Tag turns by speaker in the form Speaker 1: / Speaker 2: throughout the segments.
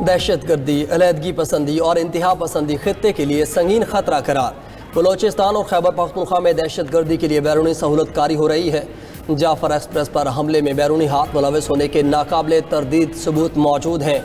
Speaker 1: دہشت گردی، علیحدگی پسندی اور انتہا پسندی خطے کے لیے سنگین خطرہ قرار۔ بلوچستان اور خیبر پختونخوا میں دہشت گردی کے لیے بیرونی سہولت کاری ہو رہی ہے۔ جعفر ایکسپریس پر حملے میں بیرونی ہاتھ ملوث ہونے کے ناقابل تردید ثبوت موجود ہیں۔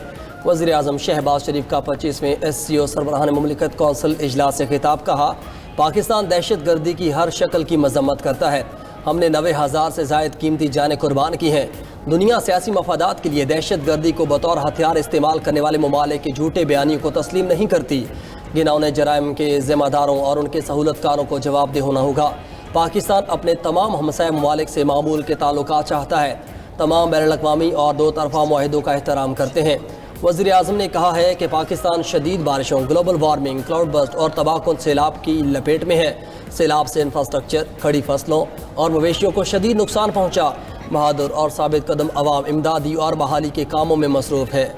Speaker 1: وزیر اعظم شہباز شریف کا 25ویں SCO سربراہان مملکت کونسل اجلاس سے خطاب۔ کہا، پاکستان دہشت گردی کی ہر شکل کی مذمت کرتا ہے۔ ہم نے 90,000 سے زائد قیمتی جانیں قربان کی ہیں۔ دنیا سیاسی مفادات کے لیے دہشت گردی کو بطور ہتھیار استعمال کرنے والے ممالک کے جھوٹے بیانیوں کو تسلیم نہیں کرتی۔ گھناؤنے جرائم کے ذمہ داروں اور ان کے سہولت کاروں کو جواب دہ ہونا ہوگا۔ پاکستان اپنے تمام ہمسایہ ممالک سے معمول کے تعلقات چاہتا ہے۔ تمام بین الاقوامی اور دو طرفہ معاہدوں کا احترام کرتے ہیں۔ وزیر اعظم نے کہا ہے کہ پاکستان شدید بارشوں، گلوبل وارمنگ، کلاؤڈ برسٹ اور تباہ کن سیلاب کی لپیٹ میں ہے۔ سیلاب سے انفراسٹرکچر، کھڑی فصلوں اور مویشیوں کو شدید نقصان پہنچا۔ بہادر اور ثابت قدم عوام امدادی اور بحالی کے کاموں میں مصروف ہے۔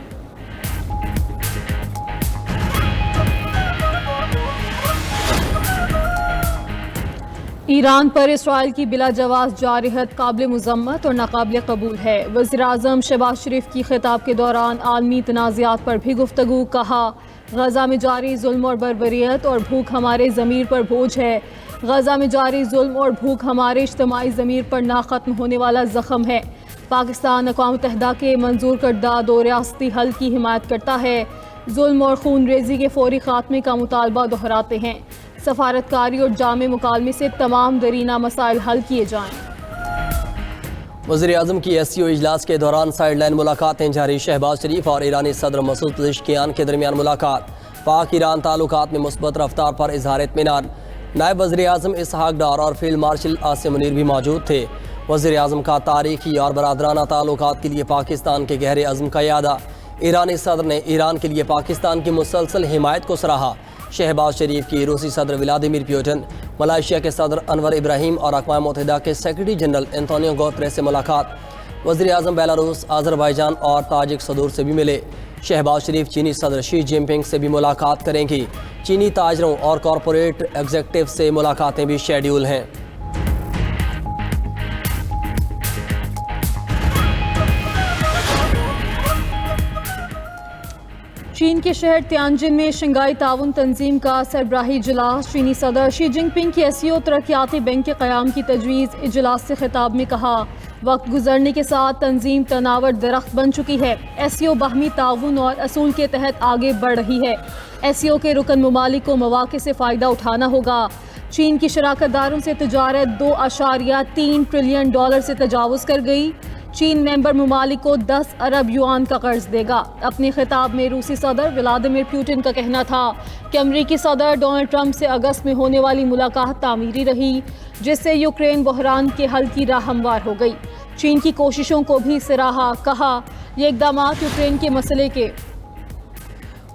Speaker 2: ایران پر اسرائیل کی بلا جواز جارحیت قابل مذمت اور ناقابل قبول ہے۔ وزیر اعظم شہباز شریف کی خطاب کے دوران عالمی تنازعات پر بھی گفتگو۔ کہا، غزہ میں جاری ظلم اور بربریت اور بھوک ہمارے ضمیر پر بوجھ ہے۔ غزہ میں جاری ظلم اور بھوک ہمارے اجتماعی ضمیر پر نہ ختم ہونے والا زخم ہے۔ پاکستان اقوام متحدہ کے منظور کردہ دو ریاستی حل کی حمایت کرتا ہے۔ ظلم اور خون ریزی کے فوری خاتمے کا مطالبہ دہراتے ہیں۔ سفارتکاری اور جامع مکالمے سے تمام درینہ مسائل حل کیے جائیں۔
Speaker 1: وزیر اعظم کی SCO اجلاس کے دوران سائیڈ لائن ملاقاتیں جاری۔ شہباز شریف اور ایرانی صدر مسعود پزشکیان کے درمیان ملاقات۔ پاک ایران تعلقات میں مثبت رفتار پر اظہار اطمینان۔ نائب وزیر اعظم اسحاق ڈار اور فیلڈ مارشل عاصم منیر بھی موجود تھے۔ وزیر اعظم کا تاریخی اور برادرانہ تعلقات کے لیے پاکستان کے گہرے عزم کا اعادہ۔ ایرانی صدر نے ایران کے لیے پاکستان کی مسلسل حمایت کو سراہا۔ شہباز شریف کی روسی صدر ولادیمیر پیوٹن، ملائیشیا کے صدر انور ابراہیم اور اقوام متحدہ کے سیکرٹری جنرل انتونیو گوتریس سے ملاقات۔ وزیر اعظم بیلاروس، آذربائیجان اور تاجک صدور سے بھی ملے۔ شہباز شریف چینی صدر شی جن پنگ سے بھی ملاقات کریں گی۔ چینی تاجروں اور کارپوریٹ ایگزیکٹو سے ملاقاتیں بھی شیڈیول ہیں۔
Speaker 2: چین کے شہر تیانجن میں شنگھائی تعاون تنظیم کا سربراہی اجلاس۔ چینی صدر شی جن پنگ کی SCO ترقیاتی بینک کے قیام کی تجویز۔ اجلاس سے خطاب میں کہا، وقت گزرنے کے ساتھ تنظیم تناور درخت بن چکی ہے۔ SCO باہمی تعاون اور اصول کے تحت آگے بڑھ رہی ہے۔ SCO کے رکن ممالک کو مواقع سے فائدہ اٹھانا ہوگا۔ چین کی شراکت داروں سے تجارت $2.3 ٹریلین سے تجاوز کر گئی۔ چین ممبر ممالک کو 10 ارب یوان کا قرض دے گا۔ اپنے خطاب میں روسی صدر ولادیمیر پیوٹن کا کہنا تھا کہ امریکی صدر ڈونلڈ ٹرمپ سے اگست میں ہونے والی ملاقات تعمیری رہی، جس سے یوکرین بحران کے حل کی راہ ہموار ہو گئی۔ چین کی کوششوں کو بھی سراہا۔ کہا، یہ اقدامات یوکرین کے مسئلے کے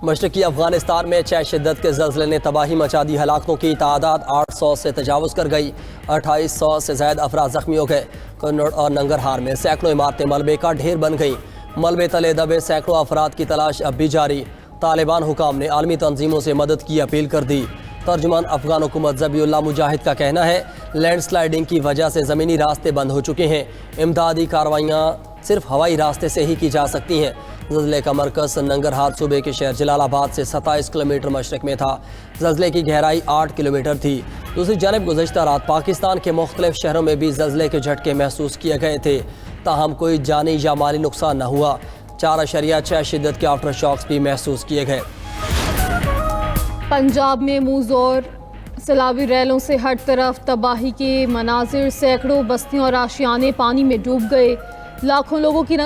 Speaker 1: مشرقی افغانستان میں 6 شدت کے زلزلے نے تباہی مچا دی۔ ہلاکتوں کی تعداد 800 سے تجاوز کر گئی۔ 2800 سے زائد افراد زخمی ہو گئے۔ کنڑ اور ننگرہار میں سینکڑوں عمارتیں ملبے کا ڈھیر بن گئیں۔ ملبے تلے دبے سینکڑوں افراد کی تلاش اب بھی جاری۔ طالبان حکام نے عالمی تنظیموں سے مدد کی اپیل کر دی۔ ترجمان افغان حکومت ذبیح اللہ مجاہد کا کہنا ہے، لینڈ سلائیڈنگ کی وجہ سے زمینی راستے بند ہو چکے ہیں۔ امدادی کارروائیاں صرف ہوائی راستے سے ہی کی جا سکتی ہیں۔ زلزلے کا مرکز ننگرہار صوبے کے شہر جلال آباد سے 27 کلومیٹر مشرق میں تھا۔ زلزلے کی گہرائی 8 کلومیٹر تھی۔ دوسری جانب گزشتہ رات پاکستان کے مختلف شہروں میں بھی زلزلے کے جھٹکے محسوس کیے گئے تھے، تاہم کوئی جانی یا مالی نقصان نہ ہوا۔ 4.6 شدت کے آفٹر شاکس بھی محسوس کیے گئے۔
Speaker 2: پنجاب میں منہ زور سیلابی ریلوں سے ہر طرف تباہی کے مناظر۔ سینکڑوں بستیوں اور آشیانے پانی میں ڈوب گئے۔ لاکھوں لوگوں کی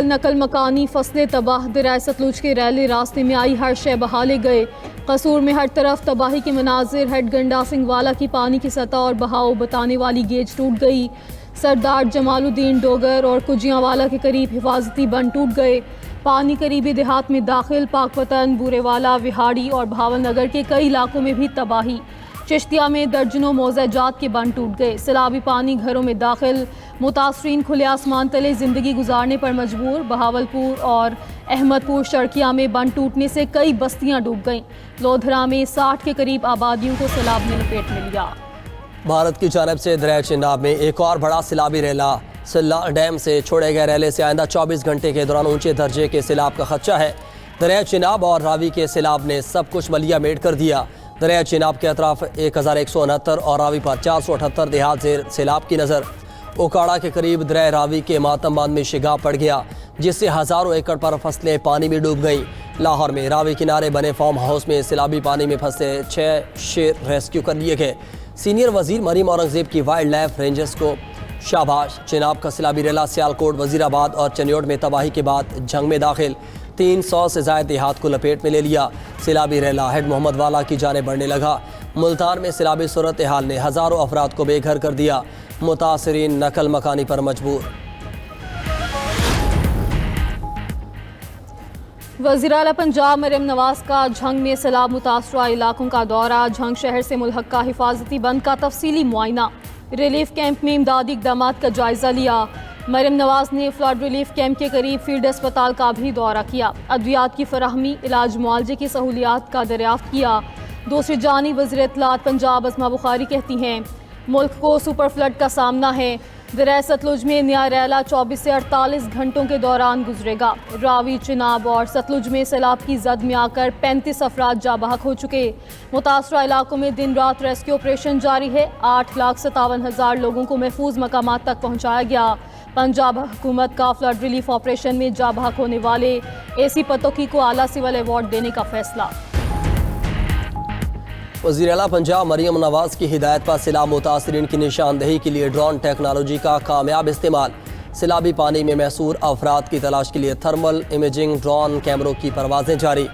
Speaker 2: نقل مکانی، فصلیں تباہ۔ دریائے ستلج کے ریلی راستے میں آئی، ہر شے بہا لے گئے۔ قصور میں ہر طرف تباہی کے مناظر۔ ہیڈ گنڈا سنگھ والا کی پانی کی سطح اور بہاؤ بتانے والی گیج ٹوٹ گئی۔ سردار جمال الدین ڈوگر اور کجیاں والا کے قریب حفاظتی بند ٹوٹ گئے۔ پانی قریبی دیہات میں داخل۔ پاک پتن، بورے والا، وہاڑی اور بھاول نگر کے کئی علاقوں میں بھی تباہی۔ چشتیہ میں درجنوں موضع جات کے بند ٹوٹ گئے۔ سیلابی پانی گھروں میں داخل۔ متاثرین کھلے آسمان تلے زندگی گزارنے پر مجبور۔ بہاولپور اور احمد پور شرقیہ میں بند ٹوٹنے سے کئی بستیاں ڈوب گئیں۔ لودھرا میں 60 کے قریب آبادیوں کو سیلاب نے لپیٹ میں لیا۔
Speaker 1: بھارت کی جانب سے دریائے چناب میں ایک اور بڑا سیلابی ریلا۔ سلا ڈیم سے چھوڑے گئے ریلے سے آئندہ 24 گھنٹے کے دوران اونچے درجے کے سیلاب کا خدشہ ہے۔ دریائے چناب اور راوی کے سیلاب نے سب کچھ ملیہ میٹ کر دیا۔ دریائے چناب کے اطراف 1169 اور راوی پر 478 دیہات زیر سیلاب کی نظر۔ اوکاڑا کے قریب دریائے راوی کے ماتم باندھ میں شگاف پڑ گیا، جس سے ہزاروں ایکڑ پر فصلیں پانی میں ڈوب گئیں۔ لاہور میں راوی کنارے بنے فارم ہاؤس میں سیلابی پانی میں پھنسے 6 شیر ریسکیو کر لیے گئے۔ سینئر وزیر مریم اورنگزیب کی وائلڈ لائف رینجرز کو شاباش۔ چناب کا سیلابی ریلا سیالکوٹ، وزیرآباد اور چنیوٹ میں تباہی کے بعد جنگ میں داخل، 300 سے زائد دیہات کو لپیٹ میں لے لیا۔ سیلابی ریلا ہیڈ محمد والا کی جانب بڑھنے لگا۔ ملتان میں سیلابی صورتحال نے ہزاروں افراد کو بے گھر کر دیا، متاثرین نقل مکانی پر مجبور۔
Speaker 2: وزیر اعلیٰ پنجاب مریم نواز کا جھنگ میں سیلاب متاثرہ علاقوں کا دورہ، جھنگ شہر سے ملحقہ حفاظتی بند کا تفصیلی معائنہ، ریلیف کیمپ میں امدادی اقدامات کا جائزہ لیا۔ مریم نواز نے فلڈ ریلیف کیمپ کے قریب فیلڈ اسپتال کا بھی دورہ کیا، ادویات کی فراہمی، علاج معالجے کی سہولیات کا دریافت کیا۔ دوسری جانب وزیر اطلاعات پنجاب اسما بخاری کہتی ہیں ملک کو سپر فلڈ کا سامنا ہے۔ دریائے ستلج میں نیا ریلا 24 سے 48 گھنٹوں کے دوران گزرے گا۔ راوی، چناب اور ستلج میں سیلاب کی زد میں آ کر 35 افراد جاں بحق ہو چکے۔ متاثرہ علاقوں میں دن رات ریسکیو آپریشن جاری ہے۔ 8,57,000 لوگوں کو محفوظ مقامات تک پہنچایا گیا۔ پنجاب حکومت کا فلڈ ریلیف آپریشن میں جاں بحق ہونے والے AC پتوکی کو اعلیٰ سول ایوارڈ دینے کا فیصلہ۔
Speaker 1: وزیر اعلیٰ پنجاب مریم نواز کی ہدایت پر سیلاب متاثرین کی نشاندہی کے لیے ڈرون ٹیکنالوجی کا کامیاب استعمال۔ سیلابی پانی میں محصور افراد کی تلاش کے لیے تھرمل امیجنگ ڈرون کیمروں کی پروازیں جاری۔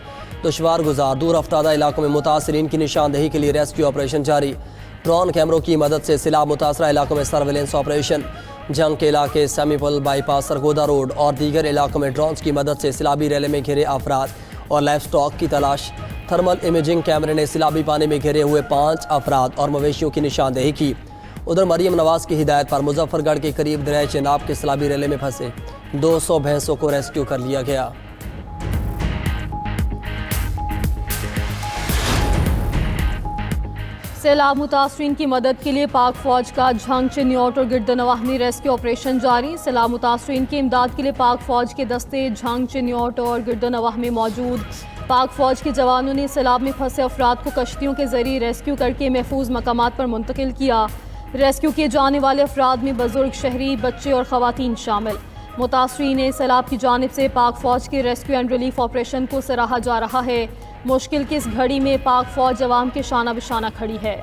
Speaker 1: دشوار گزار دور افتادہ علاقوں میں متاثرین کی نشاندہی کے لیے ریسکیو آپریشن جاری۔ ڈرون کیمروں کی مدد سے سیلاب متاثرہ علاقوں میں سرویلنس آپریشن۔ جنگ کے علاقے، سیمی پل، بائی پاس، سرگودا روڈ اور دیگر علاقوں میں ڈرونز کی مدد سے سیلابی ریلے میں گھرے افراد اور لائف سٹاک کی تلاش۔ تھرمل امیجنگ کیمرے نے سیلابی پانی میں گھرے ہوئے 5 افراد اور مویشیوں کی نشاندہی کی۔ ادھر مریم نواز کی ہدایت پر مظفر گڑھ کے قریب دریائے چناب کے سیلابی ریلے میں پھنسے 200 بھینسوں کو ریسکیو کر لیا گیا۔
Speaker 2: سیلاب متاثرین کی مدد کے لیے پاک فوج کا جھنگ، چنیوٹ اور گردنواہ میں ریسکیو آپریشن جاری۔ سیلاب متاثرین کی امداد کے لیے پاک فوج کے دستے جھنگ، چنیوٹ اور گردنواہ میں موجود۔ پاک فوج کے جوانوں نے سیلاب میں پھنسے افراد کو کشتیوں کے ذریعے ریسکیو کر کے محفوظ مقامات پر منتقل کیا۔ ریسکیو کیے جانے والے افراد میں بزرگ، شہری، بچے اور خواتین شامل۔ متاثرین سیلاب کی جانب سے پاک فوج کے ریسکیو اینڈ ریلیف آپریشن کو سراہا جا رہا ہے۔ مشکل کی اس گھڑی میں پاک فوج عوام کے شانہ بشانہ کھڑی ہے۔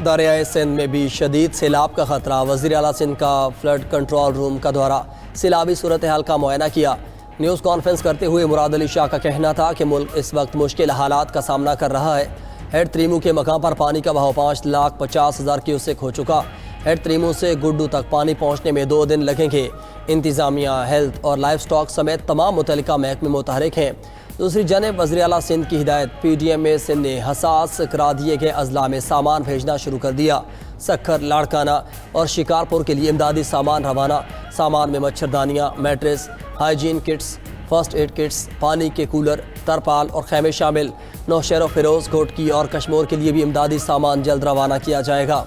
Speaker 1: دریائے سندھ میں بھی شدید سیلاب کا خطرہ، وزیر اعلیٰ سندھ کا فلڈ کنٹرول روم کا دورہ، سیلابی صورتحال کا معائنہ کیا۔ نیوز کانفرنس کرتے ہوئے مراد علی شاہ کا کہنا تھا کہ ملک اس وقت مشکل حالات کا سامنا کر رہا ہے۔ ہیڈ تریمو کے مقام پر پانی کا بہاؤ 5,50,000 کیوسک ہو چکا۔ ہیڈ تریمو سے گڈو تک پانی پہنچنے میں 2 دن لگیں گے۔ انتظامیہ، ہیلتھ اور لائف سٹاک سمیت تمام متعلقہ محکمے متحرک ہیں۔ دوسری جانب وزیر اعلیٰ سندھ کی ہدایت، PDM میں سندھ نے حساس قرار دیے گئے اضلاع میں سامان بھیجنا شروع کر دیا۔ سکھر، لاڑکانہ اور شکارپور کے لیے امدادی سامان روانہ۔ سامان میں مچھردانیاں، mattress, hygiene kits, first aid kits, پانی کے کولر، ترپال اور خیمے شامل۔ نوشہر و فیروز، گھوٹکی اور کشمور کے لیے بھی امدادی سامان جلد روانہ کیا جائے گا۔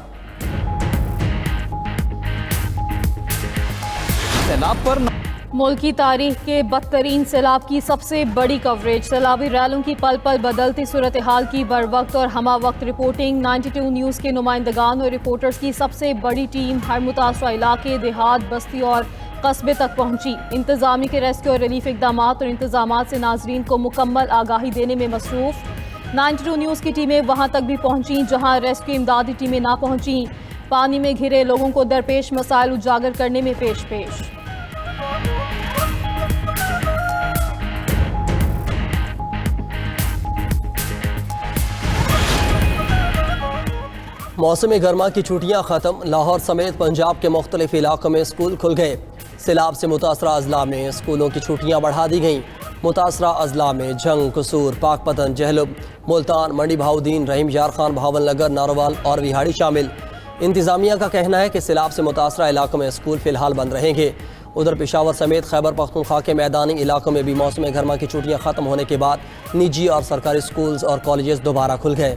Speaker 3: سیلاب پر
Speaker 2: ملک کی تاریخ کے بدترین سیلاب کی سب سے بڑی کوریج، سیلابی ریلوں کی پل پل بدلتی صورتحال کی بروقت اور ہمہ وقت رپورٹنگ۔ 92 نیوز کے نمائندگان اور رپورٹرز کی سب سے بڑی ٹیم ہر متاثرہ علاقے، دیہات، بستی اور قصبے تک پہنچی۔ انتظامیہ کے ریسکیو اور ریلیف اقدامات اور انتظامات سے ناظرین کو مکمل آگاہی دینے میں مصروف۔ 92 نیوز کی ٹیمیں وہاں تک بھی پہنچیں جہاں ریسکیو امدادی ٹیمیں نہ پہنچیں۔ پانی میں گھرے لوگوں کو درپیش مسائل اجاگر کرنے میں پیش پیش۔
Speaker 1: موسم گرما کی چھٹیاں ختم، لاہور سمیت پنجاب کے مختلف علاقوں میں اسکول کھل گئے۔ سیلاب سے متاثرہ اضلاع میں اسکولوں کی چھٹیاں بڑھا دی گئیں۔ متاثرہ اضلاع میں جھنگ، قصور، پاک پتن، جہلم، ملتان، منڈی بہاؤدین، رحیم یار خان، بہاول نگر، ناروال اور وہاڑی شامل۔ انتظامیہ کا کہنا ہے کہ سیلاب سے متاثرہ علاقوں میں اسکول فی الحال بند رہیں گے۔ ادھر پشاور سمیت خیبر پختونخوا کے میدانی علاقوں میں بھی موسم گرما کی چھٹیاں ختم ہونے کے بعد نجی اور سرکاری اسکولز اور کالجز دوبارہ کھل گئے۔